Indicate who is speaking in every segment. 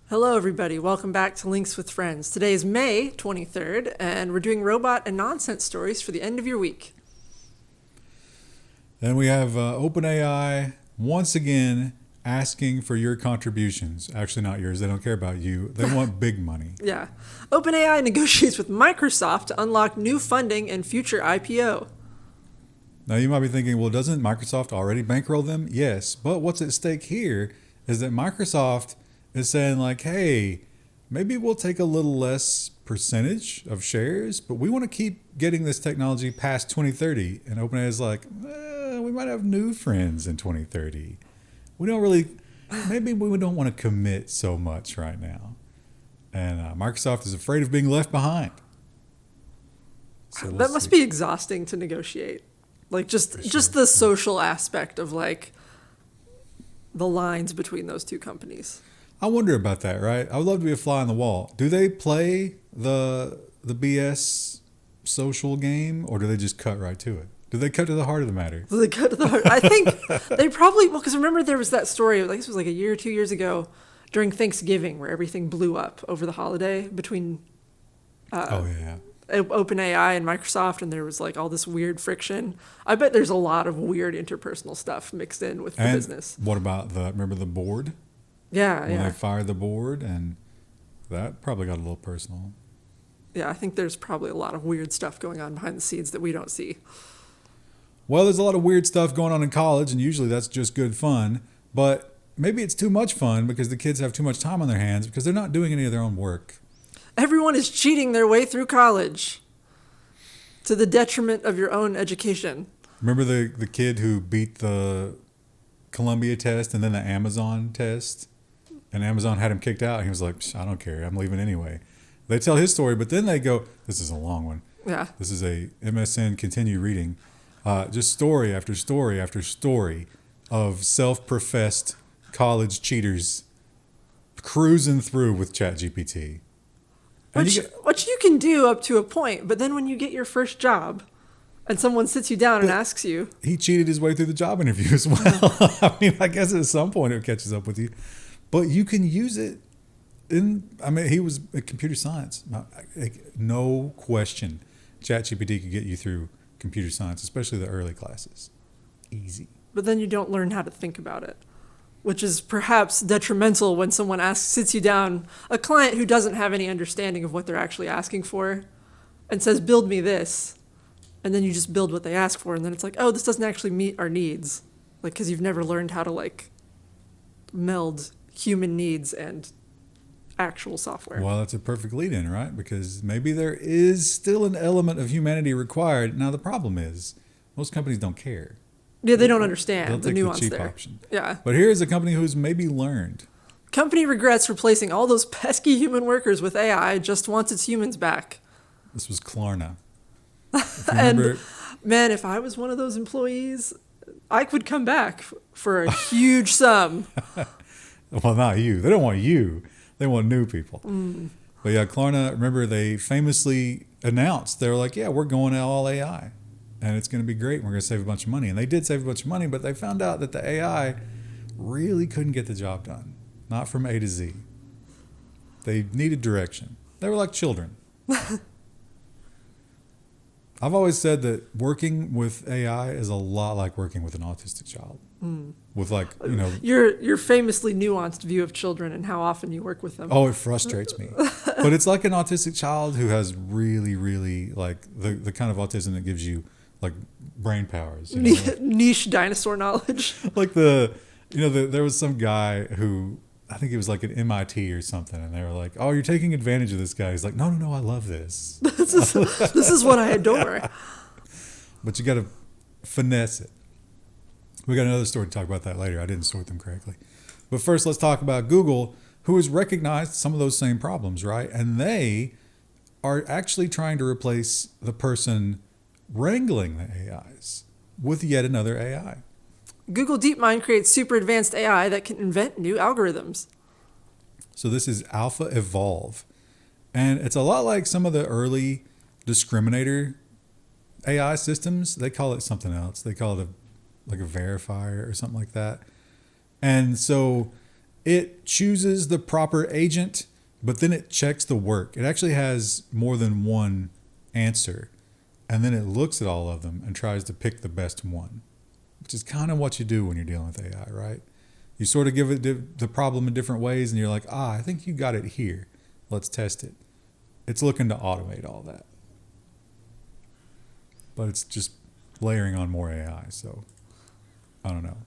Speaker 1: Hello, everybody. Welcome back to Links with Friends. Today is May 23rd, and we're doing robot and nonsense stories for the end of your week.
Speaker 2: Then we have OpenAI once again asking for your contributions. Actually, not yours. They don't care about you. They want big money.
Speaker 1: Yeah. OpenAI negotiates with Microsoft to unlock new funding and future IPO.
Speaker 2: Now, you might be thinking, well, doesn't Microsoft already bankroll them? Yes. But what's at stake here is that Microsoft is saying like, hey, maybe we'll take a little less percentage of shares, but we want to keep getting this technology past 2030. And OpenAI is like, we might have new friends in 2030. We don't really, maybe we don't want to commit so much right now. And Microsoft is afraid of being left behind.
Speaker 1: So that must be exhausting to negotiate. Like just the social aspect of like the lines between those two companies.
Speaker 2: I wonder about that, right? I would love to be a fly on the wall. Do they play the BS social game, or do they just cut right to it? Do they cut to the heart of the matter?
Speaker 1: Do they cut to the heart? I think they probably, well, because remember there was that story, like this was like a year or 2 years ago during Thanksgiving where everything blew up over the holiday between OpenAI and Microsoft, and there was like all this weird friction. I bet there's a lot of weird interpersonal stuff mixed in with the business.
Speaker 2: What about remember the board?
Speaker 1: Yeah,
Speaker 2: when they fired the board, and that probably got a little personal.
Speaker 1: Yeah, I think there's probably a lot of weird stuff going on behind the scenes that we don't see.
Speaker 2: Well, there's a lot of weird stuff going on in college, and usually that's just good fun. But maybe it's too much fun because the kids have too much time on their hands because they're not doing any of their own work.
Speaker 1: Everyone is cheating their way through college to the detriment of your own education.
Speaker 2: Remember the kid who beat the Columbia test and then the Amazon test? And Amazon had him kicked out. And he was like, I don't care. I'm leaving anyway. They tell his story, but then they go, this is a long one.
Speaker 1: Yeah.
Speaker 2: This is a MSN continue reading. Just story after story after story of self-professed college cheaters cruising through with ChatGPT.
Speaker 1: Which you can do up to a point, but then when you get your first job and someone sits you down and asks you.
Speaker 2: He cheated his way through the job interview as well. I mean, I guess at some point it catches up with you. But you can use it he was in computer science. No question. ChatGPT could get you through computer science, especially the early classes. Easy.
Speaker 1: But then you don't learn how to think about it, which is perhaps detrimental when someone sits you down, a client who doesn't have any understanding of what they're actually asking for, and says, build me this. And then you just build what they ask for. And then it's like, oh, this doesn't actually meet our needs. Like, because you've never learned how to like meld human needs and actual software.
Speaker 2: Well, that's a perfect lead-in, right? Because maybe there is still an element of humanity required. Now, the problem is most companies don't care.
Speaker 1: Yeah, they don't understand
Speaker 2: They'll
Speaker 1: the
Speaker 2: take
Speaker 1: nuance
Speaker 2: the cheap
Speaker 1: there.
Speaker 2: option.
Speaker 1: Yeah.
Speaker 2: But here's a company who's maybe learned.
Speaker 1: Company regrets replacing all those pesky human workers with AI, just wants its humans back.
Speaker 2: This was Klarna.
Speaker 1: And man, if I was one of those employees, I could come back for a huge sum.
Speaker 2: Well, not you. They don't want you. They want new people. But yeah, Klarna, remember, they famously announced, they were like, yeah, we're going all AI. And it's going to be great. And we're going to save a bunch of money. And they did save a bunch of money, but they found out that the AI really couldn't get the job done. Not from A to Z. They needed direction. They were like children. I've always said that working with AI is a lot like working with an autistic child. With like,
Speaker 1: your famously nuanced view of children and how often you work with them.
Speaker 2: Oh, it frustrates me. But it's like an autistic child who has really, really like the kind of autism that gives you like brain powers.
Speaker 1: Niche dinosaur knowledge.
Speaker 2: Like there was some guy who, I think he was like at MIT or something, and they were like, oh, you're taking advantage of this guy. He's like, no, I love this.
Speaker 1: This is what I adore.
Speaker 2: But you got to finesse it. We got another story to talk about that later. I didn't sort them correctly. But first, let's talk about Google, who has recognized some of those same problems, right? And they are actually trying to replace the person wrangling the AIs with yet another AI.
Speaker 1: Google DeepMind creates super advanced AI that can invent new algorithms.
Speaker 2: So this is Alpha Evolve. And it's a lot like some of the early discriminator AI systems. They call it something else. They call it like a verifier or something like that. And so it chooses the proper agent, but then it checks the work. It actually has more than one answer, and then it looks at all of them and tries to pick the best one, which is kind of what you do when you're dealing with AI, right? You sort of give it the problem in different ways, and you're like, I think you got it here. Let's test it. It's looking to automate all that. But it's just layering on more AI, so I don't know.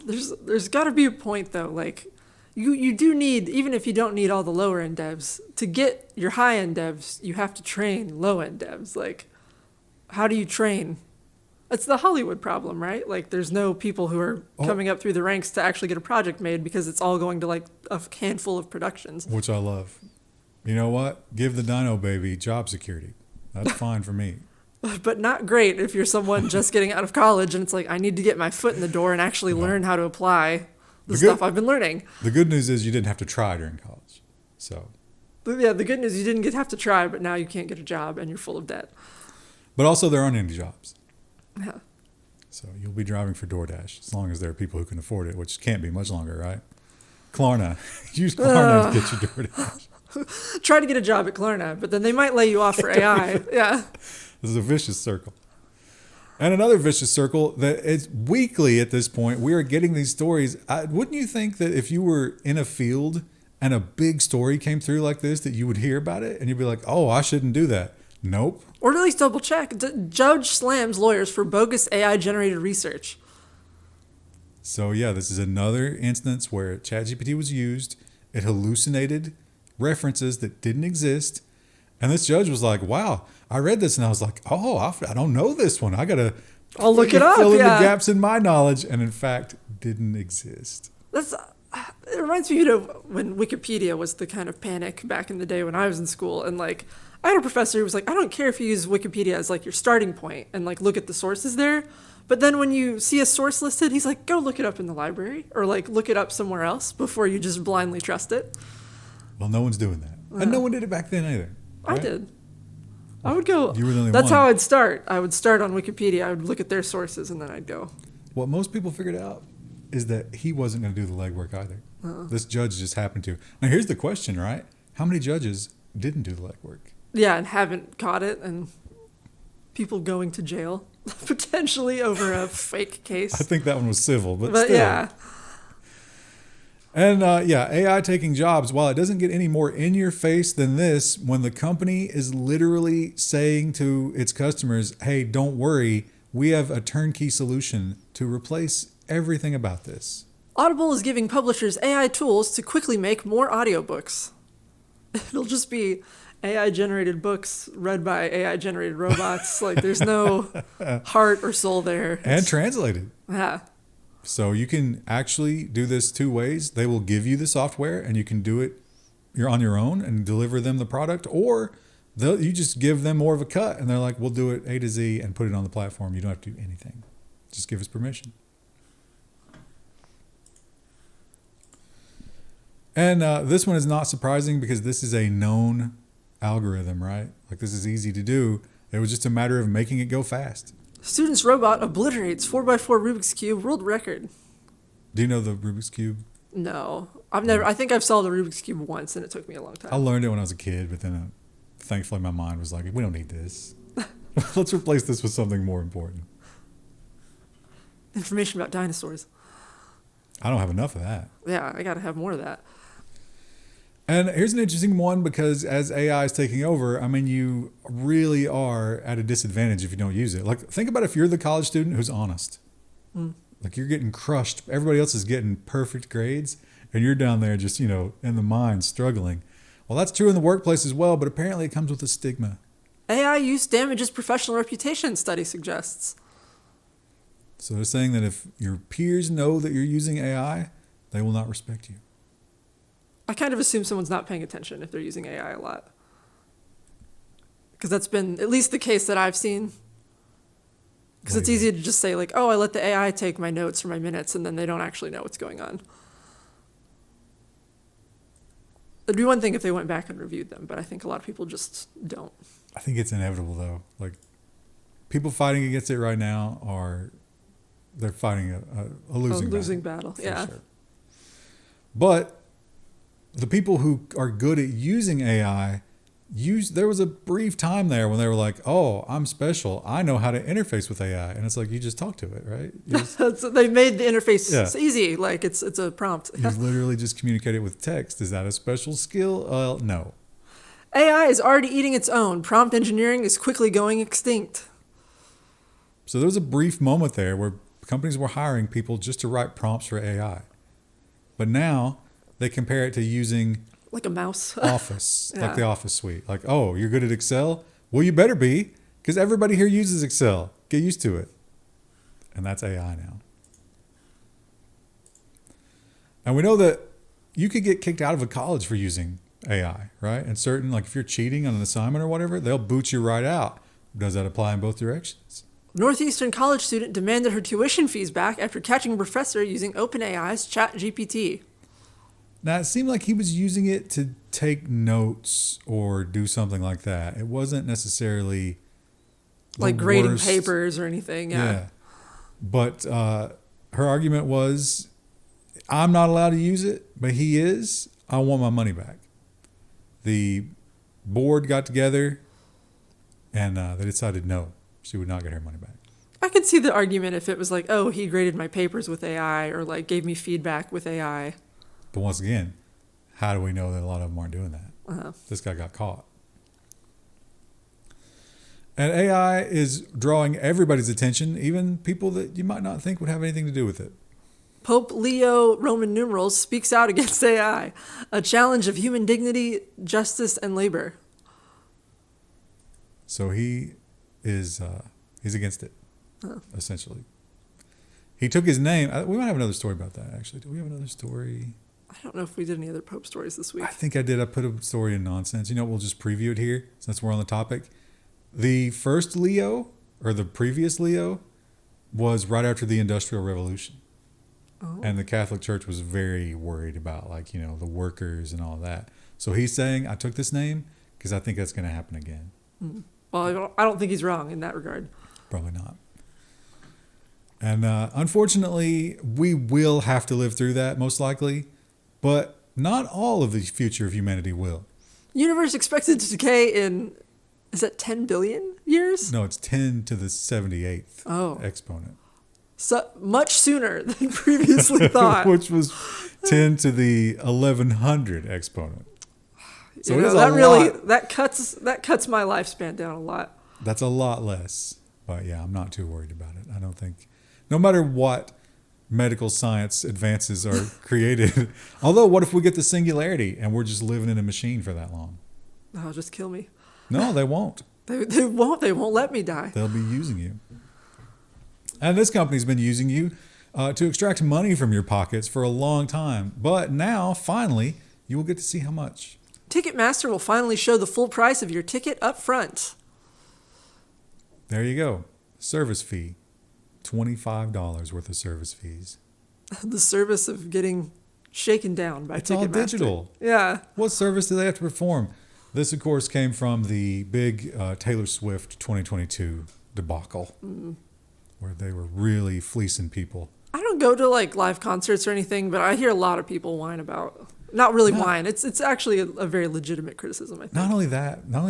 Speaker 1: There's got to be a point, though. Like, you do need, even if you don't need all the lower-end devs, to get your high-end devs, you have to train low-end devs. Like, how do you train? It's the Hollywood problem, right? Like, there's no people who are coming up through the ranks to actually get a project made because it's all going to, like, a handful of productions.
Speaker 2: Which I love. You know what? Give the Dino Baby job security. That's fine for me.
Speaker 1: But not great if you're someone just getting out of college and it's like, I need to get my foot in the door and actually learn how to apply the stuff I've been learning.
Speaker 2: The good news is you didn't have to try during college. So,
Speaker 1: yeah, the good news is you didn't have to try, but now you can't get a job and you're full of debt.
Speaker 2: But also there aren't any jobs.
Speaker 1: Yeah.
Speaker 2: So you'll be driving for DoorDash as long as there are people who can afford it, which can't be much longer, right? Klarna. Use Klarna to get your DoorDash.
Speaker 1: Try to get a job at Klarna, but then they might lay you off for AI. Yeah.
Speaker 2: This is a vicious circle. And another vicious circle that it's weekly at this point. We are getting these stories. Wouldn't you think that if you were in a field and a big story came through like this, that you would hear about it and you'd be like, oh, I shouldn't do that? Nope.
Speaker 1: Or at least double check. Judge slams lawyers for bogus AI generated research.
Speaker 2: So yeah, this is another instance where ChatGPT was used. It hallucinated references that didn't exist. And this judge was like, wow, I read this and I was like, oh, I don't know this one.
Speaker 1: I'll look it up.
Speaker 2: Fill in the gaps in my knowledge. And in fact, didn't exist.
Speaker 1: It reminds me of when Wikipedia was the kind of panic back in the day when I was in school. And like, I had a professor who was like, I don't care if you use Wikipedia as like your starting point and like look at the sources there. But then when you see a source listed, he's like, go look it up in the library or like look it up somewhere else before you just blindly trust it.
Speaker 2: Well, no one's doing that. And no one did it back then either. Right?
Speaker 1: I did. I would go.
Speaker 2: You were the only
Speaker 1: That's
Speaker 2: one.
Speaker 1: how I'd start. I would start on Wikipedia. I would look at their sources and then I'd go.
Speaker 2: What most people figured out is that he wasn't going to do the legwork either. This judge just happened to. Now, here's the question, right? How many judges didn't do the legwork?
Speaker 1: Yeah, and haven't caught it, and people going to jail potentially over a fake case.
Speaker 2: I think that one was civil, but still.
Speaker 1: Yeah.
Speaker 2: And AI taking jobs, while it doesn't get any more in your face than this, when the company is literally saying to its customers, hey, don't worry, we have a turnkey solution to replace everything about this.
Speaker 1: Audible is giving publishers AI tools to quickly make more audiobooks. It'll just be AI-generated books read by AI-generated robots. Like, there's no heart or soul there.
Speaker 2: And translated.
Speaker 1: Yeah.
Speaker 2: So you can actually do this two ways. They will give you the software and you can do it you're on your own and deliver them the product, or you just give them more of a cut and they're like, we'll do it A to Z and put it on the platform. You don't have to do anything. Just give us permission. And this one is not surprising because this is a known algorithm, right? Like, this is easy to do. It was just a matter of making it go fast.
Speaker 1: Student's robot obliterates 4x4 Rubik's Cube world record.
Speaker 2: Do you know the Rubik's Cube?
Speaker 1: No. I think I've solved the Rubik's Cube once and it took me a long time.
Speaker 2: I learned it when I was a kid, but then thankfully my mind was like, we don't need this. Let's replace this with something more important.
Speaker 1: Information about dinosaurs.
Speaker 2: I don't have enough of that.
Speaker 1: Yeah, I got to have more of that.
Speaker 2: And here's an interesting one because as AI is taking over, I mean, you really are at a disadvantage if you don't use it. Like, think about if you're the college student who's honest. Like, you're getting crushed. Everybody else is getting perfect grades, and you're down there just, in the mine struggling. Well, that's true in the workplace as well, but apparently it comes with a stigma.
Speaker 1: AI use damages professional reputation, study suggests.
Speaker 2: So they're saying that if your peers know that you're using AI, they will not respect you.
Speaker 1: I kind of assume someone's not paying attention if they're using AI a lot. Because that's been at least the case that I've seen. Because it's easy to just say, like, oh, I let the AI take my notes or my minutes, and then they don't actually know what's going on. It'd be one thing if they went back and reviewed them, but I think a lot of people just don't.
Speaker 2: I think it's inevitable, though. Like, people fighting against it right now they're fighting a losing battle.
Speaker 1: Battle, yeah.
Speaker 2: Sure. But the people who are good at using AI there was a brief time there when they were like, oh, I'm special. I know how to interface with AI. And it's like, you just talk to it, right?
Speaker 1: They made the interface easy. Like it's a prompt.
Speaker 2: You literally just communicate it with text. Is that a special skill? No.
Speaker 1: AI is already eating its own. Prompt engineering is quickly going extinct.
Speaker 2: So there was a brief moment there where companies were hiring people just to write prompts for AI. But now they compare it to using
Speaker 1: like a mouse.
Speaker 2: Office, like the Office suite. Like, oh, you're good at Excel? Well, you better be, because everybody here uses Excel. Get used to it. And that's AI now. And we know that you could get kicked out of a college for using AI, right? And certain, like if you're cheating on an assignment or whatever, they'll boot you right out. Does that apply in both directions?
Speaker 1: Northeastern college student demanded her tuition fees back after catching a professor using OpenAI's ChatGPT.
Speaker 2: Now, it seemed like he was using it to take notes or do something like that. It wasn't necessarily
Speaker 1: like grading papers or anything. Yeah.
Speaker 2: But her argument was, I'm not allowed to use it, but he is. I want my money back. The board got together and they decided no, she would not get her money back.
Speaker 1: I could see the argument if it was like, oh, he graded my papers with AI or like gave me feedback with AI.
Speaker 2: But once again, how do we know that a lot of them aren't doing that? This guy got caught. And AI is drawing everybody's attention, even people that you might not think would have anything to do with it.
Speaker 1: Pope Leo Roman numerals speaks out against AI, a challenge of human dignity, justice, and labor.
Speaker 2: So he's against it, essentially. He took his name. We might have another story about that, actually. Do we have another story?
Speaker 1: I don't know if we did any other Pope stories this week.
Speaker 2: I think I did. I put a story in nonsense. You know, we'll just preview it here since we're on the topic. The first Leo, or the previous Leo, was right after the Industrial Revolution. Oh. And the Catholic Church was very worried about, like, you know, the workers and all that. So he's saying, I took this name because I think that's going to happen again.
Speaker 1: Well, I don't think he's wrong in that regard.
Speaker 2: Probably not. And unfortunately, we will have to live through that, most likely. But not all of the future of humanity will.
Speaker 1: Universe expected to decay in, is that 10 billion years?
Speaker 2: No, it's 10 to the 78th exponent.
Speaker 1: So much sooner than previously thought.
Speaker 2: Which was 10 to the 1100 exponent. So
Speaker 1: that cuts my lifespan down a lot.
Speaker 2: That's a lot less. But yeah, I'm not too worried about it. I don't think, no matter what medical science advances are created. Although, what if we get the singularity and we're just living in a machine for that long?
Speaker 1: Oh, just kill me.
Speaker 2: No, they won't.
Speaker 1: They won't. They won't let me die.
Speaker 2: They'll be using you. And this company's been using you to extract money from your pockets for a long time. But now, finally, you will get to see how much.
Speaker 1: Ticketmaster will finally show the full price of your ticket up front.
Speaker 2: There you go. Service fee. $25 worth of service fees.
Speaker 1: The service of getting shaken down by Ticketmaster. It's all digital. Yeah.
Speaker 2: What service do they have to perform? This, of course, came from the big Taylor Swift 2022 debacle, where they were really fleecing people.
Speaker 1: I don't go to like live concerts or anything, but I hear a lot of people whine about. Not really whine. It's actually a very legitimate criticism, I think.
Speaker 2: Not only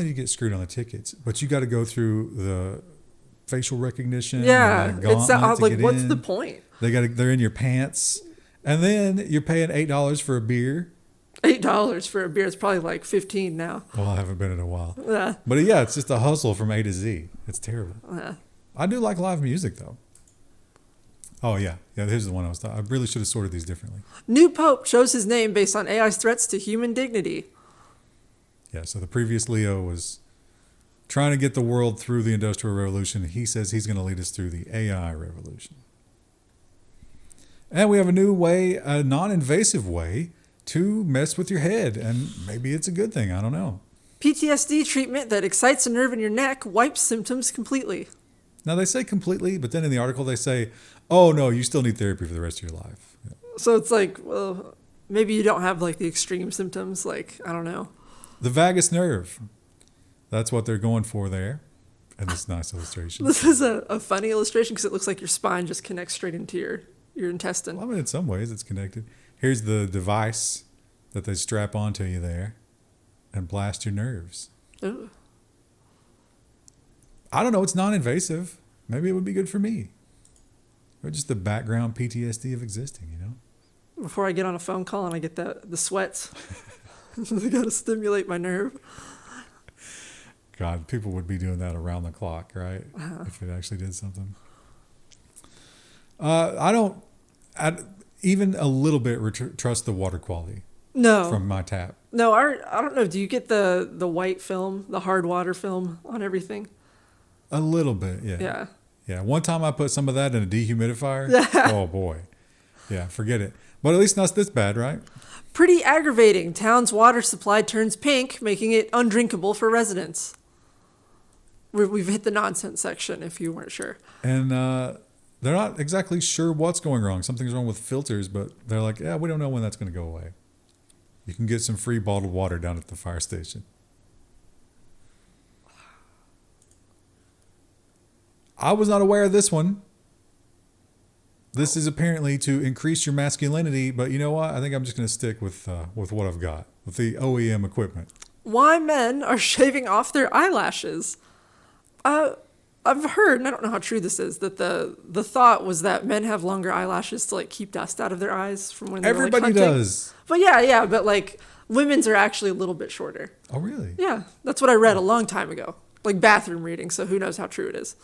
Speaker 2: do you get screwed on the tickets, but you got to go through the facial recognition.
Speaker 1: Yeah, it's like, what's the point?
Speaker 2: They're in your pants, and then you're paying $8 for a beer.
Speaker 1: $8 for a beer. It's probably like 15 now.
Speaker 2: Well, I haven't been in a while.
Speaker 1: Yeah.
Speaker 2: But yeah, it's just a hustle from A to Z. It's terrible.
Speaker 1: Yeah.
Speaker 2: I do like live music though. Oh yeah, here's the one I really should have sorted these differently.
Speaker 1: New Pope chose his name based on AI's threats to human dignity.
Speaker 2: Yeah. So the previous Leo was trying to get the world through the Industrial Revolution. He says he's going to lead us through the AI revolution. And we have a new way, a non-invasive way to mess with your head. And maybe it's a good thing. I don't know.
Speaker 1: PTSD treatment that excites a nerve in your neck wipes symptoms completely.
Speaker 2: Now, they say completely, but then in the article they say, oh, no, you still need therapy for the rest of your life. Yeah.
Speaker 1: So it's like, well, maybe you don't have like the extreme symptoms. Like, I don't know.
Speaker 2: The vagus nerve. That's what they're going for there. And this nice illustration.
Speaker 1: This is a funny illustration because it looks like your spine just connects straight into your intestine.
Speaker 2: Well, I mean, in some ways it's connected. Here's the device that they strap onto you there and blast your nerves.
Speaker 1: Ooh.
Speaker 2: I don't know. It's non-invasive. Maybe it would be good for me. Or just the background PTSD of existing, you know?
Speaker 1: Before I get on a phone call and I get the sweats, they got to stimulate my nerve.
Speaker 2: God, people would be doing that around the clock, right? If it actually did something. I don't even a little bit trust the water quality
Speaker 1: No.
Speaker 2: from my tap.
Speaker 1: No, I don't know. Do you get the white film, the hard water film on everything?
Speaker 2: A little bit, yeah.
Speaker 1: Yeah.
Speaker 2: Yeah, one time I put some of that in a dehumidifier. Oh, boy. Yeah, forget it. But at least not this bad, right?
Speaker 1: Pretty aggravating. Town's water supply turns pink, making it undrinkable for residents. We've hit the nonsense section, if you weren't sure.
Speaker 2: And they're not exactly sure what's going wrong. Something's wrong with filters, but they're like, yeah, we don't know when that's going to go away. You can get some free bottled water down at the fire station. I was not aware of this one. This is apparently to increase your masculinity, but you know what? I think I'm just going to stick with what I've got, with the OEM equipment.
Speaker 1: Why men are shaving off their eyelashes. I've heard, and I don't know how true this is, that the thought was that men have longer eyelashes to like keep dust out of their eyes from when they're
Speaker 2: Everybody
Speaker 1: like, hunting.
Speaker 2: does.
Speaker 1: But yeah, but like women's are actually a little bit shorter.
Speaker 2: Oh, really?
Speaker 1: Yeah, that's what I read a long time ago. Like bathroom reading, so who knows how true it is.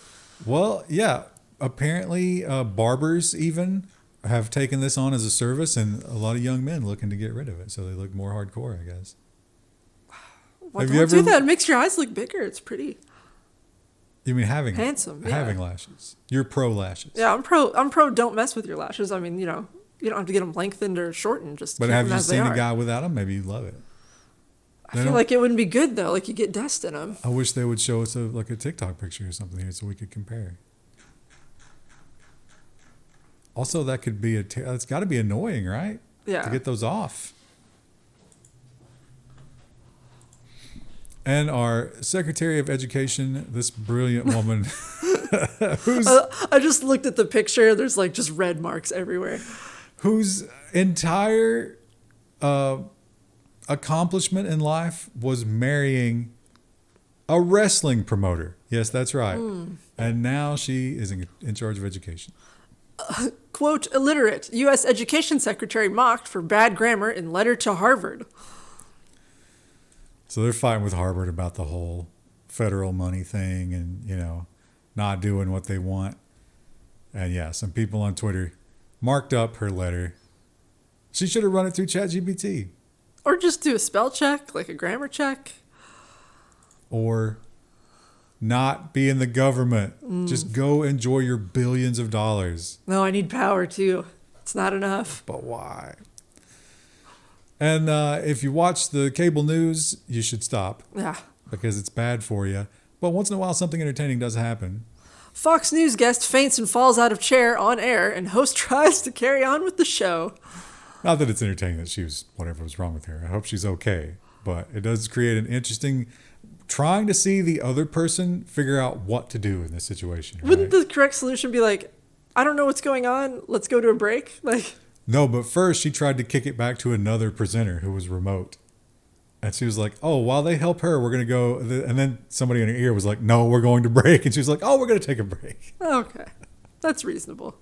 Speaker 2: Well, yeah. Apparently, barbers even have taken this on as a service, and a lot of young men looking to get rid of it, so they look more hardcore, I guess.
Speaker 1: Well,
Speaker 2: Have
Speaker 1: don't
Speaker 2: you
Speaker 1: do
Speaker 2: ever-
Speaker 1: that. It makes your eyes look bigger. It's pretty.
Speaker 2: You mean having
Speaker 1: Handsome, yeah.
Speaker 2: having lashes? You're pro lashes.
Speaker 1: Yeah, I'm pro. Don't mess with your lashes. I mean, you don't have to get them lengthened or shortened. Just
Speaker 2: But
Speaker 1: keep
Speaker 2: have
Speaker 1: them
Speaker 2: you
Speaker 1: as they
Speaker 2: seen a
Speaker 1: are.
Speaker 2: guy without them? Maybe you'd love it.
Speaker 1: I feel like it wouldn't be good though. Like you get dust in them.
Speaker 2: I wish they would show us a TikTok picture or something here so we could compare. Also, that could be it's got to be annoying, right?
Speaker 1: Yeah.
Speaker 2: To get those off. And our Secretary of Education, this brilliant woman, who's
Speaker 1: I just looked at the picture. There's like just red marks everywhere.
Speaker 2: whose entire accomplishment in life was marrying a wrestling promoter. Yes, that's right. And now she is in charge of education.
Speaker 1: Quote, illiterate. U.S. Education Secretary mocked for bad grammar in letter to Harvard.
Speaker 2: So they're fighting with Harvard about the whole federal money thing and, not doing what they want. And yeah, some people on Twitter marked up her letter. She should have run it through ChatGPT.
Speaker 1: Or just do a spell check, like a grammar check.
Speaker 2: Or not be in the government. Just go enjoy your billions of dollars.
Speaker 1: No, I need power too. It's not enough.
Speaker 2: But why? And if you watch the cable news, you should stop
Speaker 1: Yeah.
Speaker 2: because it's bad for you. But once in a while, something entertaining does happen.
Speaker 1: Fox News guest faints and falls out of chair on air, and host tries to carry on with the show.
Speaker 2: Not that it's entertaining that she was, whatever was wrong with her. I hope she's okay. But it does create an interesting, trying to see the other person figure out what to do in this situation. Right?
Speaker 1: Wouldn't the correct solution be like, I don't know what's going on. Let's go to a break? Like,
Speaker 2: No, but first she tried to kick it back to another presenter who was remote. And she was like, oh, while they help her, we're going to go. And then somebody in her ear was like, no, we're going to break. And she was like, oh, we're going to take a break.
Speaker 1: okay, that's reasonable.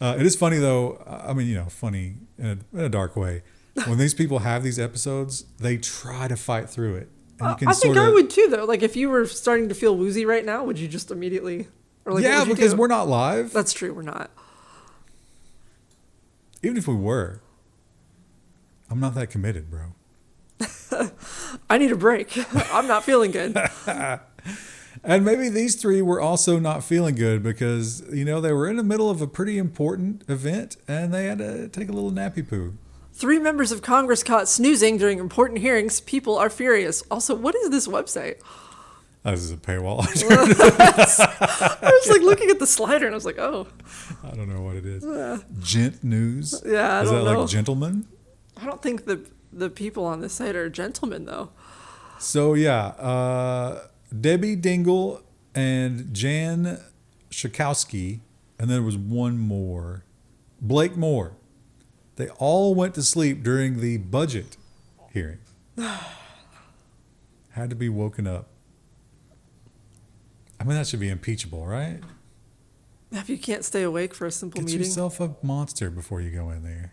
Speaker 2: It is funny, though. I mean, funny in a dark way. When these people have these episodes, they try to fight through it. And you can
Speaker 1: I think
Speaker 2: sorta-
Speaker 1: I would too, though. Like, if you were starting to feel woozy right now, would you just immediately? Or like, what
Speaker 2: yeah,
Speaker 1: would you
Speaker 2: because
Speaker 1: do?
Speaker 2: we're not live.
Speaker 1: That's true. We're not.
Speaker 2: Even if we were, I'm not that committed, bro.
Speaker 1: I need a break. I'm not feeling good.
Speaker 2: And maybe these three were also not feeling good because, they were in the middle of a pretty important event and they had to take a little nappy poo. 3
Speaker 1: members of Congress caught snoozing during important hearings. People are furious. Also, what is this website?
Speaker 2: Oh, this is a paywall.
Speaker 1: I was like looking at the slider and I was like, oh.
Speaker 2: I don't know what it is. Gent News?
Speaker 1: Yeah, I
Speaker 2: is
Speaker 1: don't
Speaker 2: that
Speaker 1: know.
Speaker 2: like gentlemen?
Speaker 1: I don't think the people on this site are gentlemen, though.
Speaker 2: So, yeah. Debbie Dingle and Jan Schakowsky, and then there was one more. Blake Moore. They all went to sleep during the budget hearing. Had to be woken up. I mean, that should be impeachable, right?
Speaker 1: If you can't stay awake for a simple
Speaker 2: Get
Speaker 1: meeting.
Speaker 2: yourself a monster before you go in there.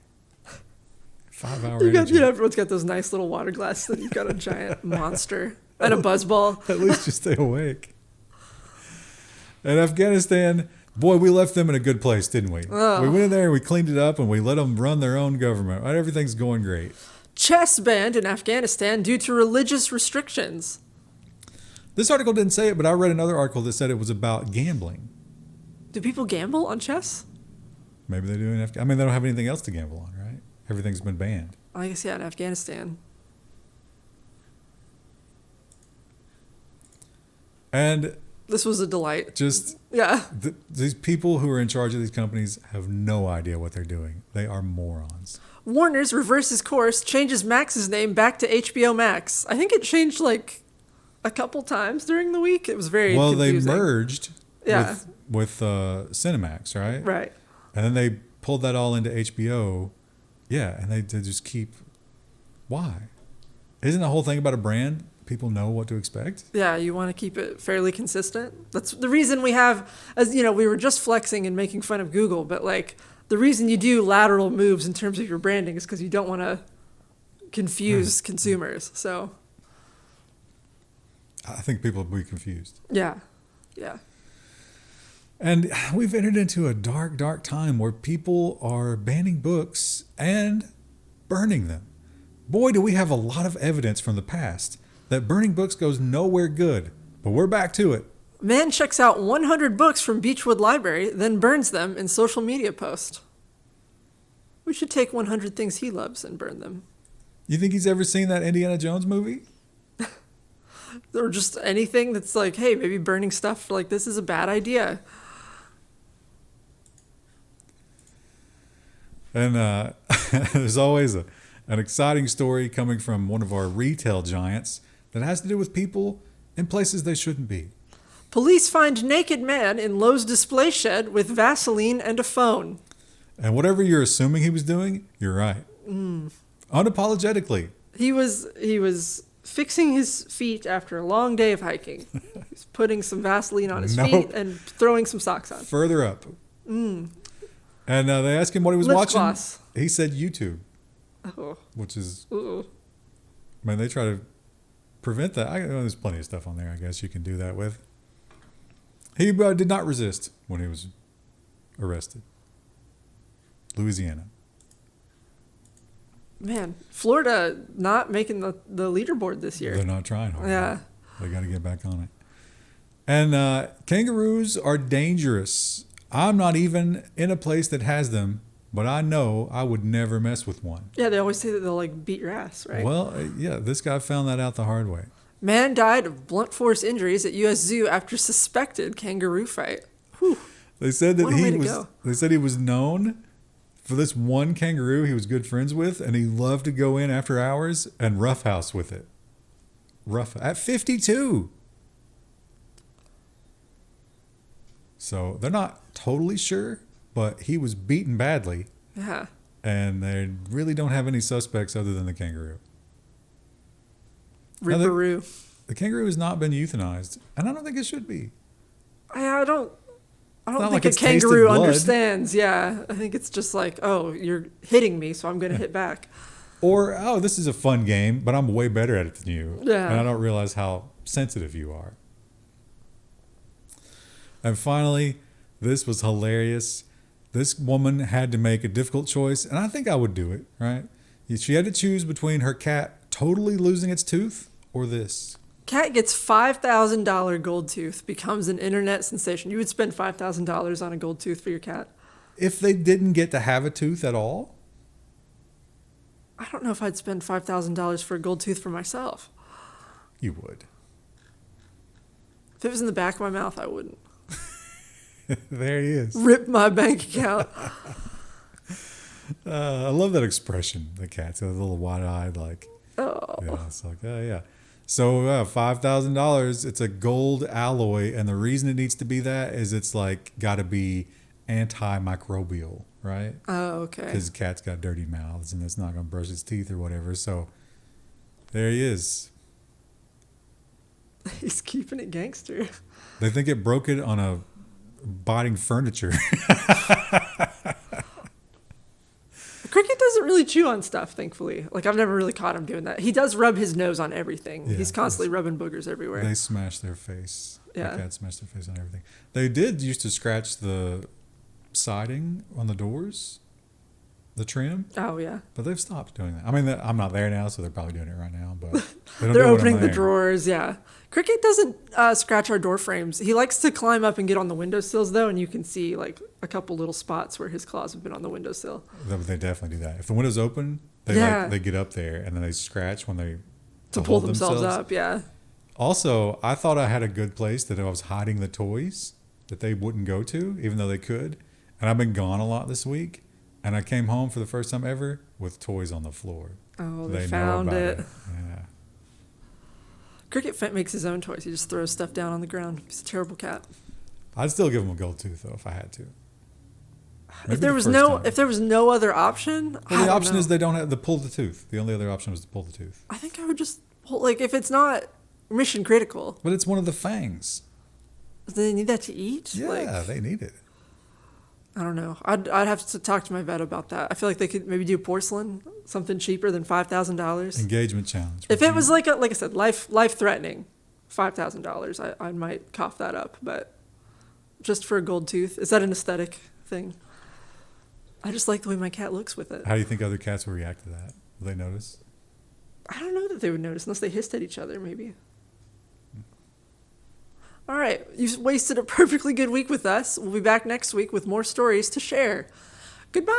Speaker 2: 5 hour
Speaker 1: You got,
Speaker 2: energy.
Speaker 1: you know, everyone's got those nice little water glasses, then you've got a giant monster and a buzzball.
Speaker 2: At least you stay awake. In Afghanistan, boy, we left them in a good place, didn't we?
Speaker 1: Oh.
Speaker 2: We went in there and we cleaned it up and we let them run their own government. Right? Everything's going great.
Speaker 1: Chess banned in Afghanistan due to religious restrictions.
Speaker 2: This article didn't say it, but I read another article that said it was about gambling.
Speaker 1: Do people gamble on chess?
Speaker 2: Maybe they do in Afghanistan. I mean, they don't have anything else to gamble on, right? Everything's been banned.
Speaker 1: I guess, yeah, in Afghanistan.
Speaker 2: And
Speaker 1: This was a delight.
Speaker 2: just
Speaker 1: Yeah.
Speaker 2: these people who are in charge of these companies have no idea what they're doing. They are morons.
Speaker 1: Warner's reverses course, changes Max's name back to HBO Max. I think it changed like a couple times during the week. It was very confusing.
Speaker 2: They merged
Speaker 1: Yeah.
Speaker 2: with Cinemax, right?
Speaker 1: Right.
Speaker 2: And then they pulled that all into HBO. Yeah, and they just keep... Why? Isn't the whole thing about a brand? People know what to expect?
Speaker 1: Yeah, you want to keep it fairly consistent. That's the reason we have, as you know, we were just flexing and making fun of Google, but like the reason you do lateral moves in terms of your branding is because you don't want to confuse consumers. So
Speaker 2: I think people will be confused.
Speaker 1: yeah.
Speaker 2: And we've entered into a dark, dark time where people are banning books and burning them. Boy, do we have a lot of evidence from the past that burning books goes nowhere good. But we're back to it.
Speaker 1: Man checks out 100 books from Beachwood Library, then burns them in social media post. We should take 100 things he loves and burn them.
Speaker 2: You think he's ever seen that Indiana Jones movie?
Speaker 1: Or just anything that's like, hey, maybe burning stuff like this is a bad idea.
Speaker 2: And there's always an exciting story coming from one of our retail giants that has to do with people in places they shouldn't be.
Speaker 1: Police find naked man in Lowe's display shed with Vaseline and a phone.
Speaker 2: And whatever you're assuming he was doing, you're right. Unapologetically.
Speaker 1: He was fixing his feet after a long day of hiking. He's putting some Vaseline on his feet and throwing some socks on.
Speaker 2: Further up. And they asked him what he was
Speaker 1: Lip
Speaker 2: watching.
Speaker 1: gloss.
Speaker 2: He said YouTube,
Speaker 1: Oh.
Speaker 2: which is,
Speaker 1: Ooh.
Speaker 2: I mean, they try to prevent that. There's plenty of stuff on there, I guess you can do that with. He did not resist when he was arrested. Louisiana.
Speaker 1: Man, Florida not making the leaderboard this year.
Speaker 2: They're not trying hard.
Speaker 1: Yeah.
Speaker 2: They got to get back on it. And kangaroos are dangerous. I'm not even in a place that has them, but I know I would never mess with one.
Speaker 1: Yeah, they always say that they'll like beat your ass, right?
Speaker 2: Well, yeah, this guy found that out the hard way.
Speaker 1: Man died of blunt force injuries at U.S. Zoo after suspected kangaroo fight. Whew.
Speaker 2: They said that
Speaker 1: What a way to go.
Speaker 2: They said he was known for this one kangaroo he was good friends with, and he loved to go in after hours and roughhouse with it. At 52. So they're not totally sure, but he was beaten badly,
Speaker 1: Yeah.
Speaker 2: and they really don't have any suspects other than the kangaroo. Now,
Speaker 1: Ripperoo.
Speaker 2: The kangaroo has not been euthanized, and I don't think it should be.
Speaker 1: I don't
Speaker 2: not
Speaker 1: think
Speaker 2: like
Speaker 1: a
Speaker 2: it's tasted
Speaker 1: kangaroo
Speaker 2: blood.
Speaker 1: understands. Yeah. I think it's just like, oh, you're hitting me, so I'm going to hit back.
Speaker 2: Or, oh, this is a fun game, but I'm way better at it than you.
Speaker 1: Yeah.
Speaker 2: And I don't realize how sensitive you are. And finally, this was hilarious. This woman had to make a difficult choice, and I think I would do it, right? She had to choose between her cat totally losing its tooth or this.
Speaker 1: Cat gets $5,000 gold tooth, becomes an internet sensation. You would spend $5,000 on a gold tooth for your cat?
Speaker 2: If they didn't get to have a tooth at all,
Speaker 1: I don't know if I'd spend $5,000 for a gold tooth for myself.
Speaker 2: you would.
Speaker 1: If it was in the back of my mouth, I wouldn't.
Speaker 2: There he is.
Speaker 1: Rip my bank account.
Speaker 2: I love that expression, the cat's a little wide-eyed, like,
Speaker 1: Oh.
Speaker 2: yeah, it's like, oh, yeah. So $5,000, it's a gold alloy, and the reason it needs to be that is it's like got to be antimicrobial, right?
Speaker 1: Oh, okay.
Speaker 2: Because cat's got dirty mouths and it's not going to brush its teeth or whatever. So there he is.
Speaker 1: He's keeping it gangster.
Speaker 2: They think it broke it on a biting furniture.
Speaker 1: Cricket doesn't really chew on stuff, thankfully. Like, I've never really caught him doing that. He does rub his nose on everything.
Speaker 2: Yeah,
Speaker 1: He's constantly rubbing boogers everywhere.
Speaker 2: They smash their face.
Speaker 1: Yeah.
Speaker 2: The cat smashed their face on everything. They did used to scratch the siding on the doors, the trim,
Speaker 1: Oh, yeah.
Speaker 2: but they've stopped doing that. I mean, I'm not there now, so they're probably doing it right now. But they don't
Speaker 1: They're
Speaker 2: do it when I'm
Speaker 1: opening the
Speaker 2: there.
Speaker 1: drawers, yeah. Cricket doesn't scratch our door frames. He likes to climb up and get on the windowsills, though, and you can see, like, a couple little spots where his claws have been on the windowsill.
Speaker 2: They definitely do that. If the window's open, they get up there and then they scratch when they
Speaker 1: To pull
Speaker 2: hold
Speaker 1: themselves up, yeah.
Speaker 2: Also, I thought I had a good place that I was hiding the toys that they wouldn't go to, even though they could. And I've been gone a lot this week, and I came home for the first time ever with toys on the floor.
Speaker 1: Oh,
Speaker 2: They
Speaker 1: they
Speaker 2: know
Speaker 1: found
Speaker 2: about
Speaker 1: it.
Speaker 2: Yeah.
Speaker 1: Cricket makes his own toys. He just throws stuff down on the ground. He's a terrible cat.
Speaker 2: I'd still give him a gold tooth though if I had to. Maybe
Speaker 1: If there
Speaker 2: the
Speaker 1: was
Speaker 2: first
Speaker 1: no,
Speaker 2: time.
Speaker 1: if there was no other option,
Speaker 2: Well,
Speaker 1: I
Speaker 2: the
Speaker 1: don't
Speaker 2: option
Speaker 1: know.
Speaker 2: is they don't have to pull the tooth. The only other option was to pull the tooth.
Speaker 1: I think I would just like if it's not mission critical,
Speaker 2: But it's one of the fangs.
Speaker 1: do they need that to eat?
Speaker 2: Yeah,
Speaker 1: Like,
Speaker 2: they need it.
Speaker 1: I don't know. I'd have to talk to my vet about that. I feel like they could maybe do porcelain, something cheaper than $5,000.
Speaker 2: Engagement challenge.
Speaker 1: If it was like I said, life threatening, $5,000, I might cough that up. But just for a gold tooth, is that an aesthetic thing? I just like the way my cat looks with it.
Speaker 2: How do you think other cats will react to that? Will they notice?
Speaker 1: I don't know that they would notice unless they hissed at each other, maybe. All right, you wasted a perfectly good week with us. We'll be back next week with more stories to share. Goodbye.